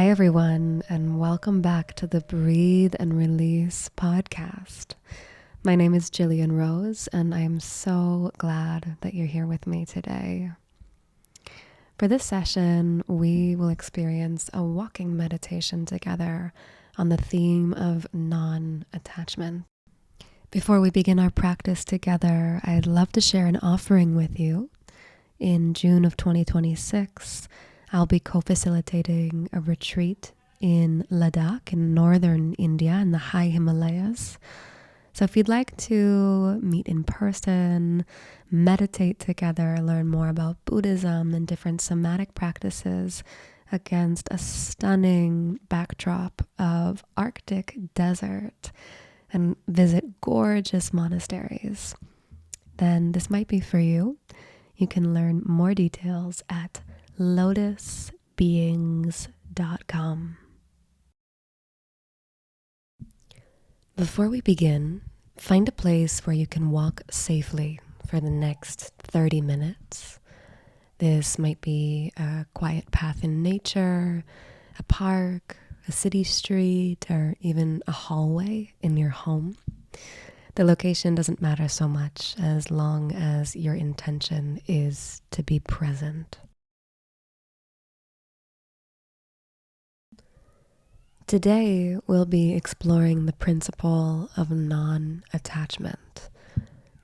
Hi, everyone, and welcome back to the Breathe and Release podcast. My name is Gillian Rose, and I am so glad that you're here with me today. For this session, we will experience a walking meditation together on the theme of non-attachment. Before we begin our practice together, I'd love to share an offering with you. In June of 2026, I'll be co-facilitating a retreat in Ladakh in northern India in the high Himalayas. So if you'd like to meet in person, meditate together, learn more about Buddhism and different somatic practices against a stunning backdrop of Arctic desert and visit gorgeous monasteries, then this might be for you. You can learn more details at lotusbeings.com. Before we begin, find a place where you can walk safely for the next 30 minutes. This might be a quiet path in nature, a park, a city street, or even a hallway in your home. The location doesn't matter so much as long as your intention is to be present. Today, we'll be exploring the principle of non-attachment.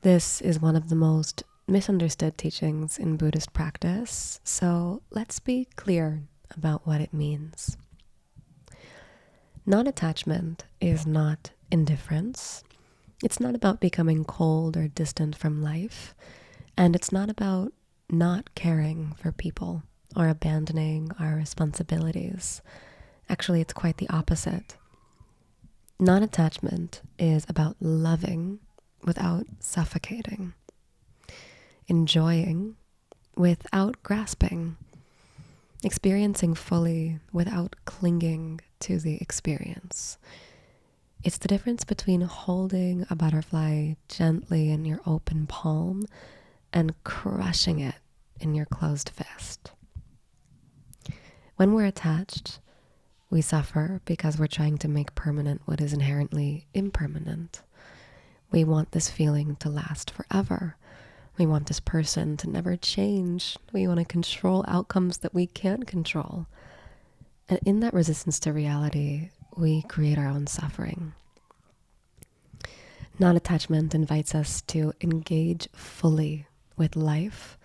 This is one of the most misunderstood teachings in Buddhist practice, so let's be clear about what it means. Non-attachment is not indifference. It's not about becoming cold or distant from life, and it's not about not caring for people or abandoning our responsibilities. Actually, it's quite the opposite. Non-attachment is about loving without suffocating, enjoying without grasping, experiencing fully without clinging to the experience. It's the difference between holding a butterfly gently in your open palm and crushing it in your closed fist. When we're attached, we suffer because we're trying to make permanent what is inherently impermanent. We want this feeling to last forever. We want this person to never change. We want to control outcomes that we can't control. And in that resistance to reality, we create our own suffering. Non-attachment invites us to engage fully with life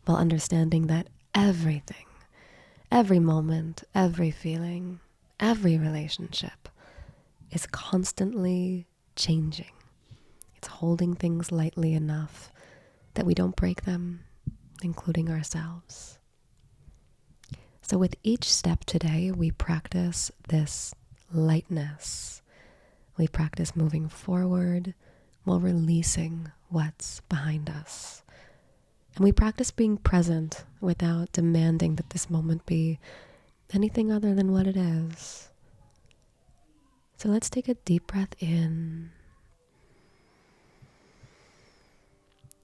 while understanding that everything, every moment, every feeling, every relationship is constantly changing. It's holding things lightly enough that we don't break them, including ourselves. So with each step today, we practice this lightness. We practice moving forward while releasing what's behind us. And we practice being present without demanding that this moment be anything other than what it is. So let's take a deep breath in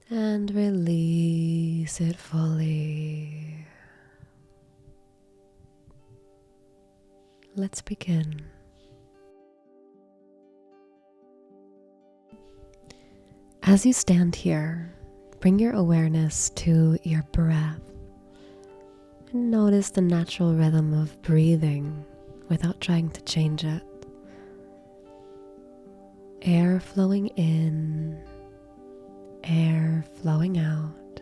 and release it fully. Let's begin. As you stand here, bring your awareness to your breath and notice the natural rhythm of breathing without trying to change it. Air flowing in, air flowing out.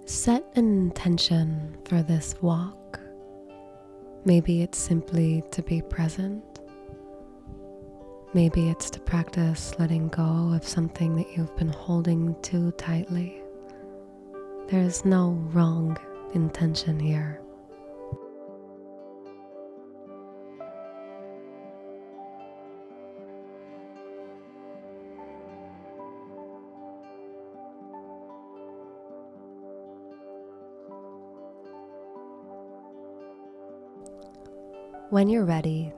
Set an intention for this walk. Maybe it's simply to be present. Maybe it's to practice letting go of something that you've been holding too tightly. There's no wrong intention here. When you're ready,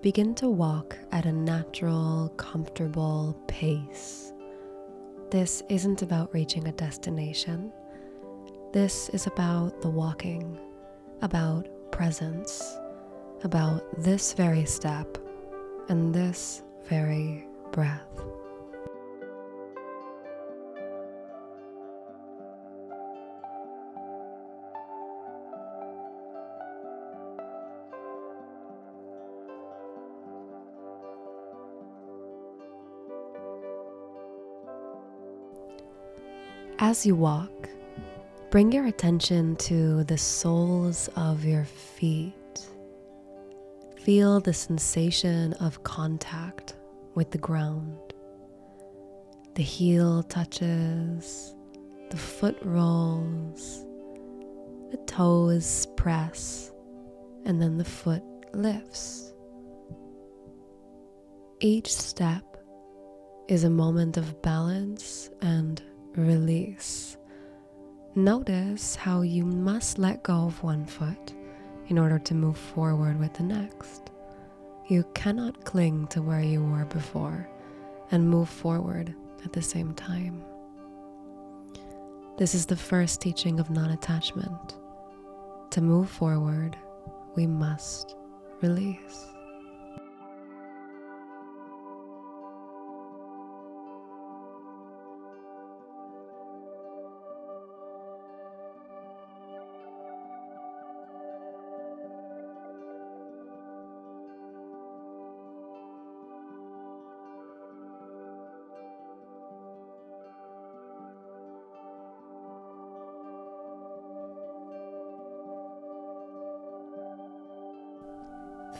begin to walk at a natural, comfortable pace. This isn't about reaching a destination. This is about the walking, about presence, about this very step and this very breath. As you walk, bring your attention to the soles of your feet. Feel the sensation of contact with the ground. The heel touches, the foot rolls, the toes press, and then the foot lifts. Each step is a moment of balance and release. Notice how you must let go of one foot in order to move forward with the next. You cannot cling to where you were before and move forward at the same time. This is the first teaching of non-attachment. To move forward, we must release.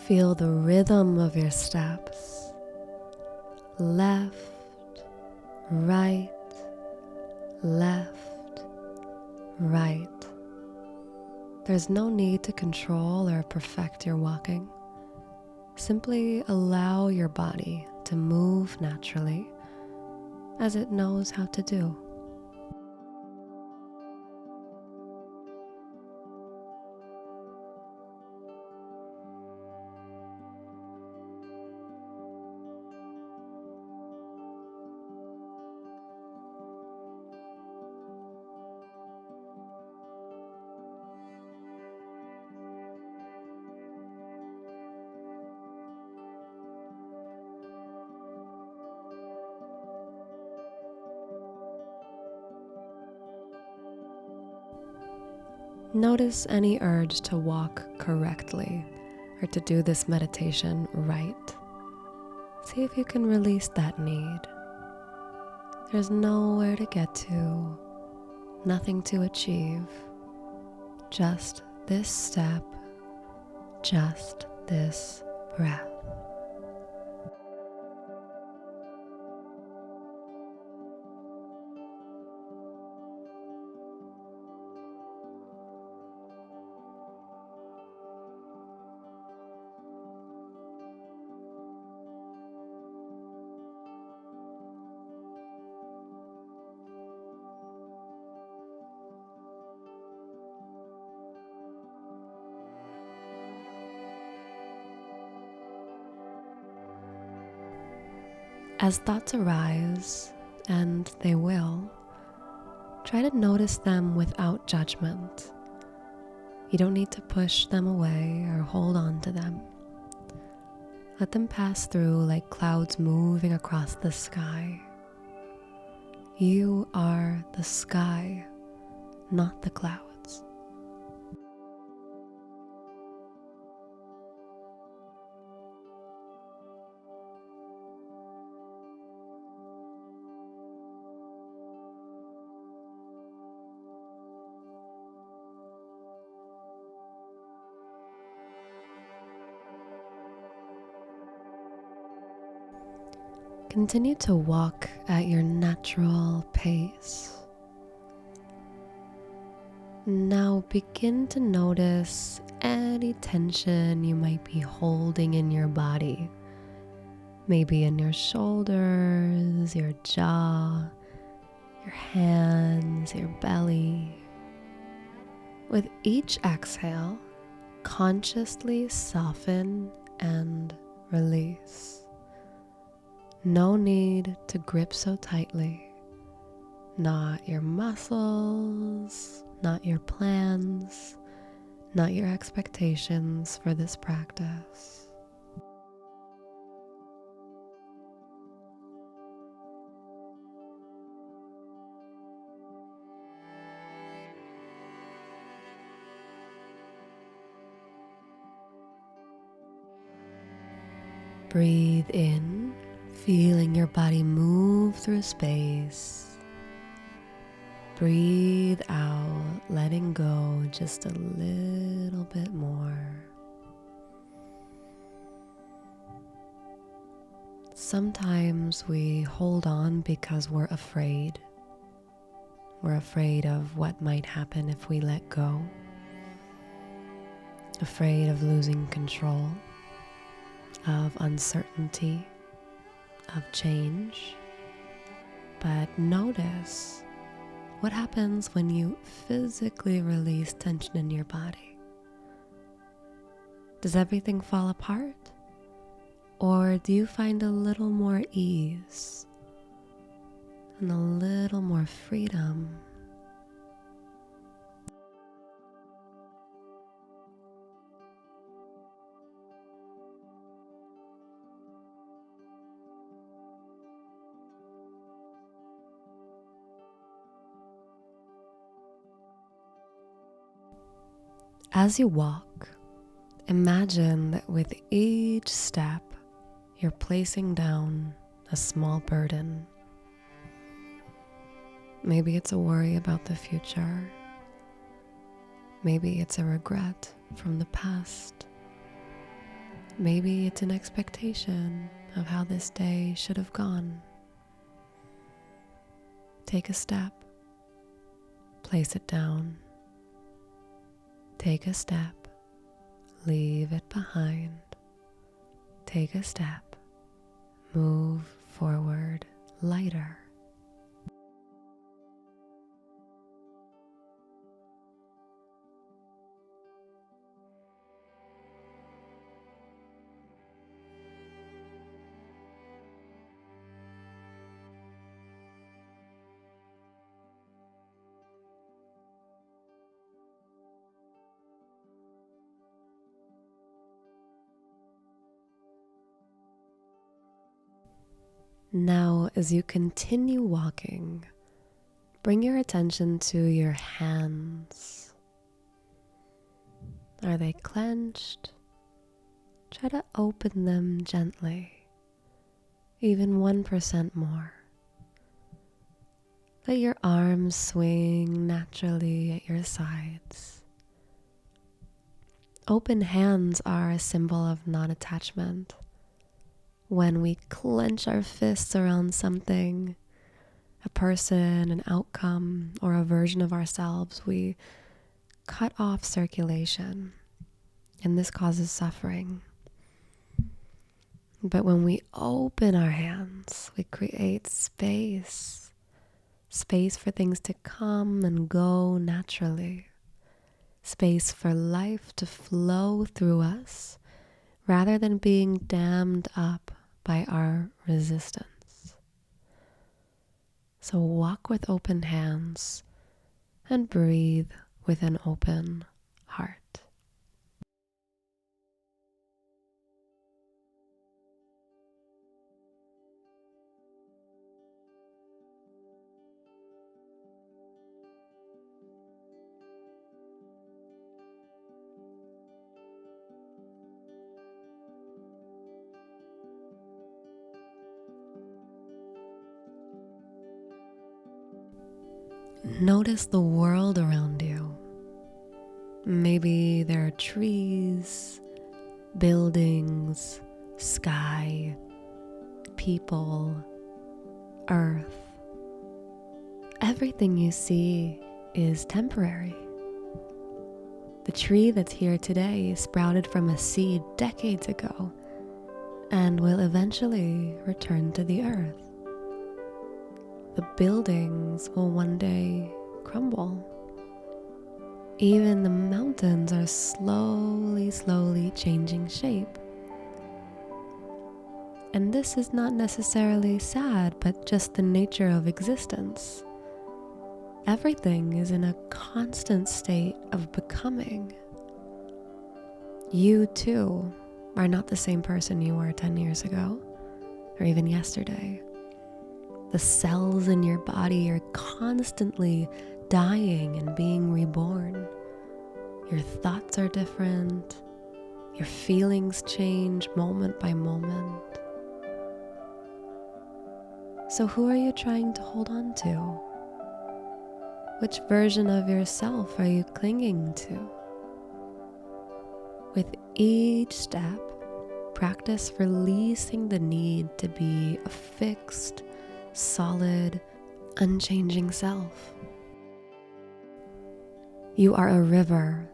Feel the rhythm of your steps. Left, right, left, right. There's no need to control or perfect your walking. Simply allow your body to move naturally as it knows how to do. Notice any urge to walk correctly or to do this meditation right. See if you can release that need. There's nowhere to get to, nothing to achieve, just this step, just this breath. As thoughts arise, and they will, try to notice them without judgment. You don't need to push them away or hold on to them. Let them pass through like clouds moving across the sky. You are the sky, not the clouds. Continue to walk at your natural pace. Now begin to notice any tension you might be holding in your body. Maybe in your shoulders, your jaw, your hands, your belly. With each exhale, consciously soften and release. No need to grip so tightly. Not your muscles, not your plans, not your expectations for this practice. Breathe in, feeling your body move through space. Breathe out, letting go just a little bit more. Sometimes we hold on because we're afraid. We're afraid of what might happen if we let go. Afraid of losing control, of uncertainty, of change. But notice what happens when you physically release tension in your body. Does everything fall apart? Or do you find a little more ease and a little more freedom? As you walk, imagine that with each step, you're placing down a small burden. Maybe it's a worry about the future. Maybe it's a regret from the past. Maybe it's an expectation of how this day should have gone. Take a step, place it down. Take a step, leave it behind. Take a step, move forward lighter. Now, as you continue walking, bring your attention to your hands. Are they clenched? Try to open them gently, even 1% more. Let your arms swing naturally at your sides. Open hands are a symbol of non-attachment. When we clench our fists around something, a person, an outcome, or a version of ourselves, we cut off circulation, and this causes suffering. But when we open our hands, we create space for things to come and go naturally, space for life to flow through us rather than being dammed up by our resistance. So walk with open hands and breathe with an open heart. Notice the world around you. Maybe there are trees, buildings, sky, people, earth. Everything you see is temporary. The tree that's here today sprouted from a seed decades ago and will eventually return to the earth. The buildings will one day crumble. Even the mountains are slowly changing shape. And this is not necessarily sad, but just the nature of existence. Everything is in a constant state of becoming. You too are not the same person you were 10 years ago or even yesterday. The cells in your body are constantly dying and being reborn. Your thoughts are different. Your feelings change moment by moment. So who are you trying to hold on to? Which version of yourself are you clinging to? With each step, practice releasing the need to be a fixed, solid, unchanging self. You are a river,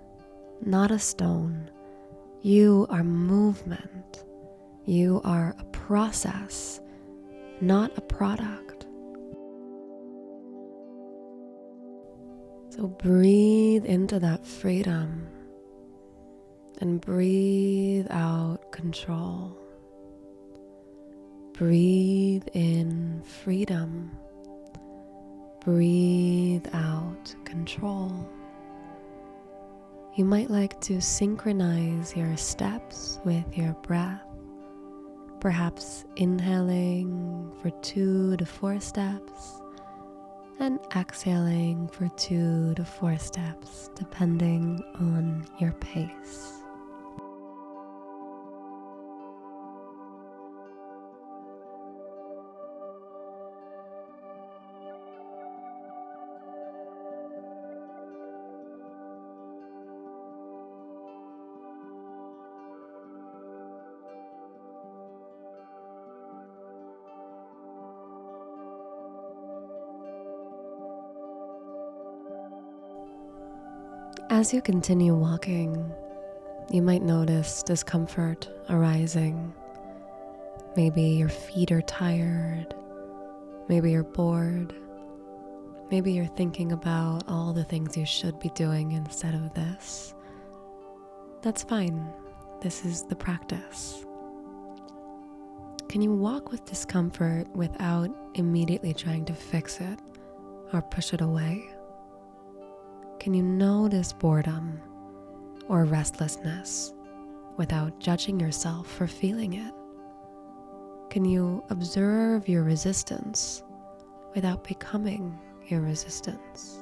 not a stone. You are movement. You are a process, not a product. So breathe into that freedom and breathe out control. Breathe in freedom. Breathe out control. You might like to synchronize your steps with your breath, perhaps inhaling for 2 to 4 steps and exhaling for 2 to 4 steps, depending on your pace. As you continue walking, you might notice discomfort arising. Maybe your feet are tired. Maybe you're bored. Maybe you're thinking about all the things you should be doing instead of this. That's fine. This is the practice. Can you walk with discomfort without immediately trying to fix it or push it away? Can you notice boredom or restlessness without judging yourself for feeling it? Can you observe your resistance without becoming your resistance?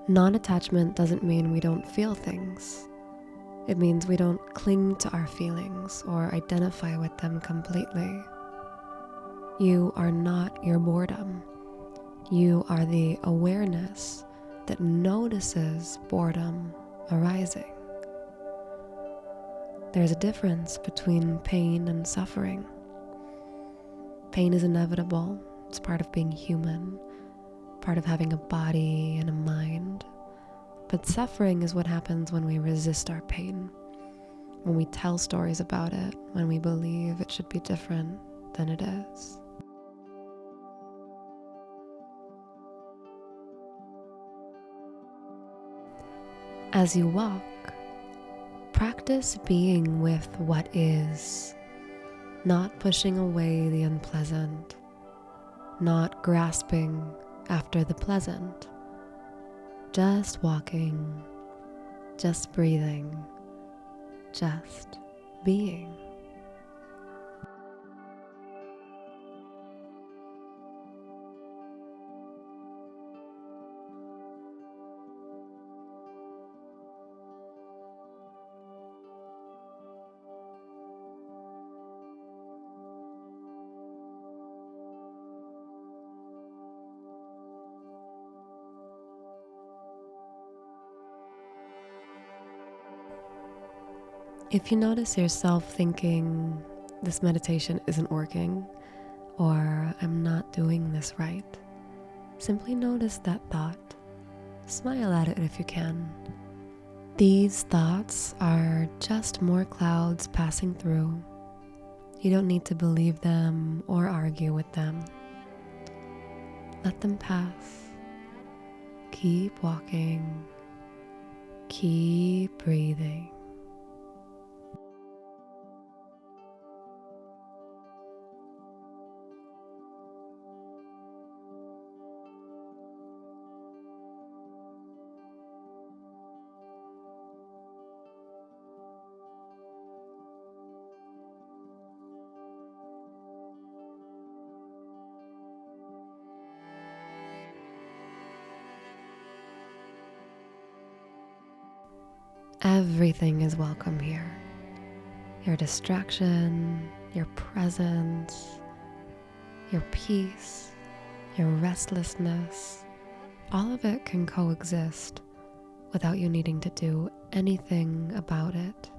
Non-attachment doesn't mean we don't feel things. It means we don't cling to our feelings or identify with them completely. You are not your boredom. You are the awareness that notices boredom arising. There's a difference between pain and suffering. Pain is inevitable. It's part of being human, part of having a body and a mind. But suffering is what happens when we resist our pain, when we tell stories about it, when we believe it should be different than it is. As you walk, practice being with what is, not pushing away the unpleasant, not grasping after the pleasant, just walking, just breathing, just being. If you notice yourself thinking, this meditation isn't working, or I'm not doing this right, simply notice that thought. Smile at it if you can. These thoughts are just more clouds passing through. You don't need to believe them or argue with them. Let them pass. Keep walking. Keep breathing. Everything is welcome here. Your distraction, your presence, your peace, your restlessness, all of it can coexist without you needing to do anything about it.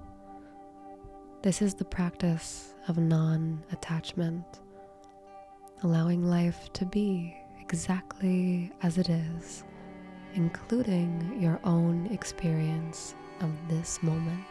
This is the practice of non-attachment, allowing life to be exactly as it is, including your own experience of this moment.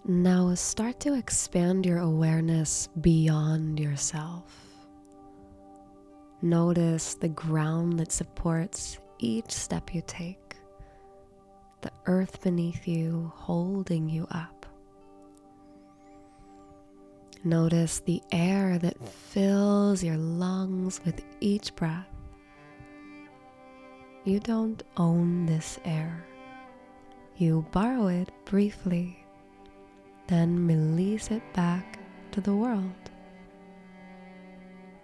Now start to expand your awareness beyond yourself. Notice the ground that supports each step you take, the earth beneath you holding you up. Notice the air that fills your lungs with each breath. You don't own this air. You borrow it briefly, then release it back to the world.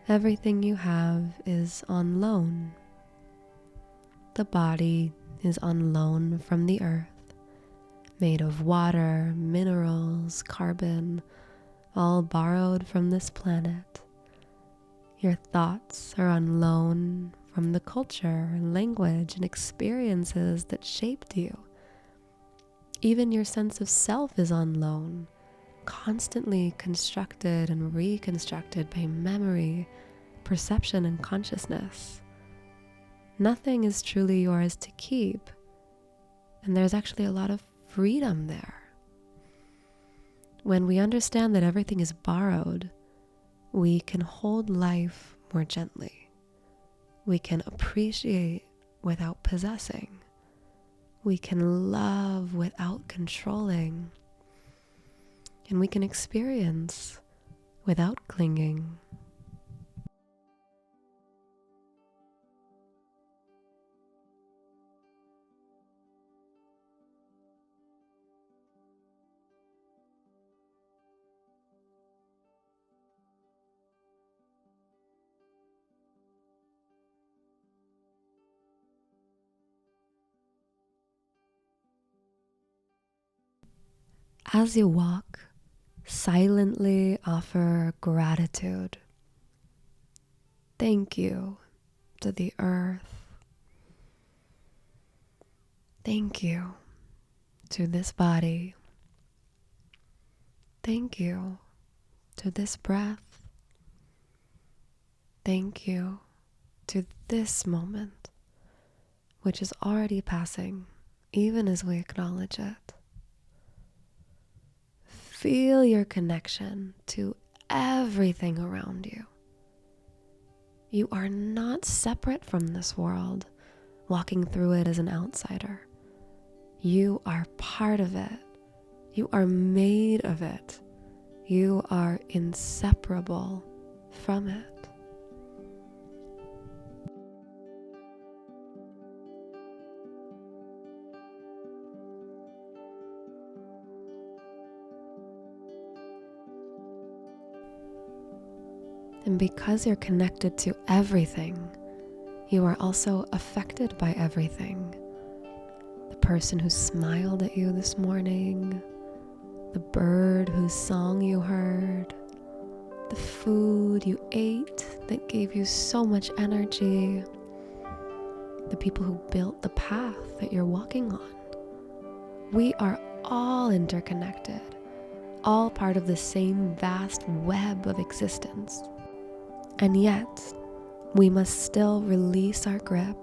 Everything you have is on loan. The body is on loan from the earth, made of water, minerals, carbon, all borrowed from this planet. Your thoughts are on loan from the culture, language, and experiences that shaped you. Even your sense of self is on loan, constantly constructed and reconstructed by memory, perception, and consciousness. Nothing is truly yours to keep, and there's actually a lot of freedom there. When we understand that everything is borrowed, we can hold life more gently. We can appreciate without possessing. We can love without controlling. And we can experience without clinging. As you walk, silently offer gratitude. Thank you to the earth. Thank you to this body. Thank you to this breath. Thank you to this moment, which is already passing, even as we acknowledge it. Feel your connection to everything around you. You are not separate from this world, walking through it as an outsider. You are part of it. You are made of it. You are inseparable from it. And because you're connected to everything, you are also affected by everything. The person who smiled at you this morning, the bird whose song you heard, the food you ate that gave you so much energy, the people who built the path that you're walking on. We are all interconnected, all part of the same vast web of existence. And yet, we must still release our grip,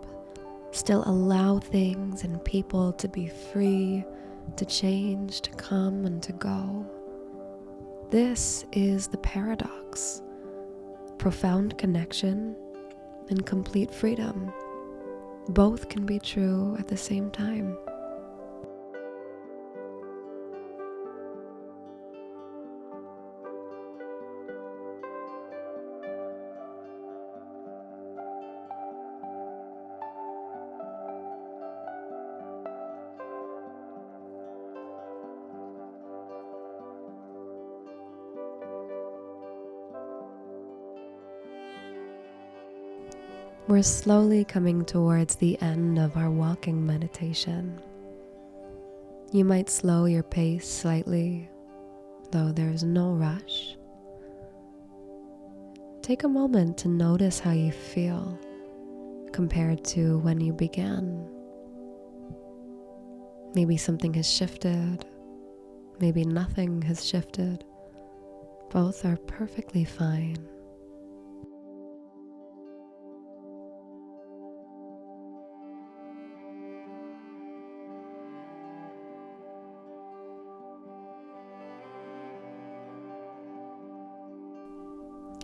still allow things and people to be free, to change, to come and to go. This is the paradox. Profound connection and complete freedom. Both can be true at the same time. We're slowly coming towards the end of our walking meditation. You might slow your pace slightly, though there's no rush. Take a moment to notice how you feel compared to when you began. Maybe something has shifted, maybe nothing has shifted. Both are perfectly fine.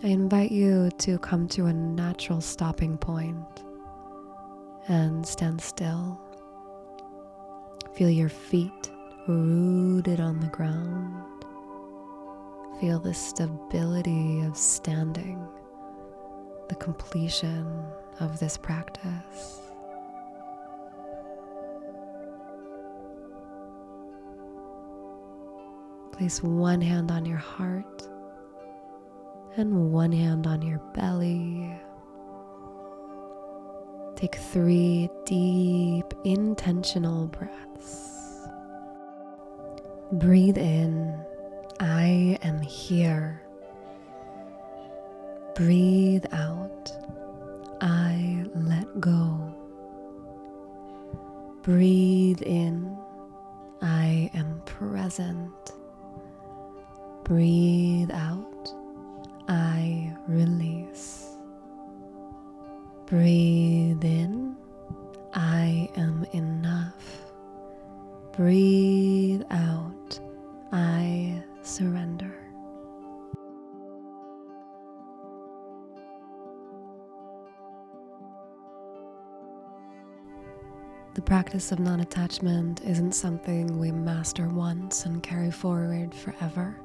I invite you to come to a natural stopping point and stand still. Feel your feet rooted on the ground. Feel the stability of standing, the completion of this practice. Place one hand on your heart and one hand on your belly. Take 3 deep, intentional breaths. Breathe in, I am here. Breathe out, I let go. Breathe in, I am present. Breathe out, I release. Breathe in, I am enough. Breathe out, I surrender. The practice of non-attachment isn't something we master once and carry forward forever.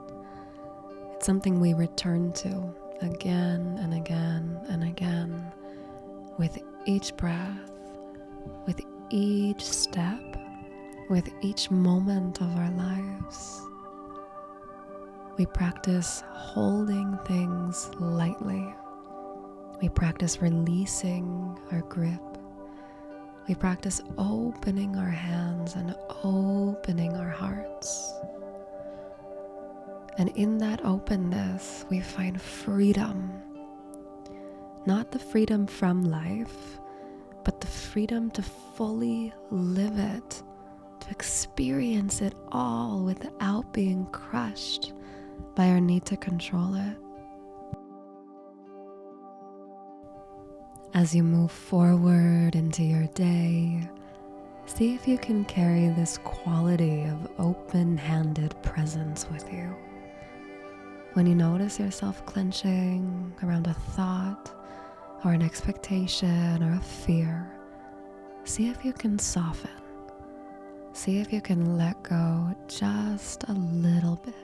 It's something we return to again and again and again, with each breath, with each step, with each moment of our lives. We practice holding things lightly. We practice releasing our grip. We practice opening our hands and opening our hearts. And in that openness, we find freedom. Not the freedom from life, but the freedom to fully live it, to experience it all without being crushed by our need to control it. As you move forward into your day, see if you can carry this quality of open-handed presence with you. When you notice yourself clenching around a thought or an expectation or a fear, see if you can soften. See if you can let go just a little bit.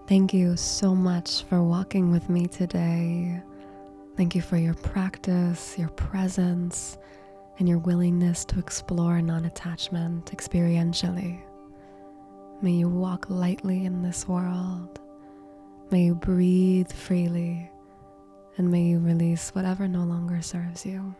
Thank you so much for walking with me today. Thank you for your practice, your presence, and your willingness to explore non-attachment experientially. May you walk lightly in this world. May you breathe freely, and may you release whatever no longer serves you.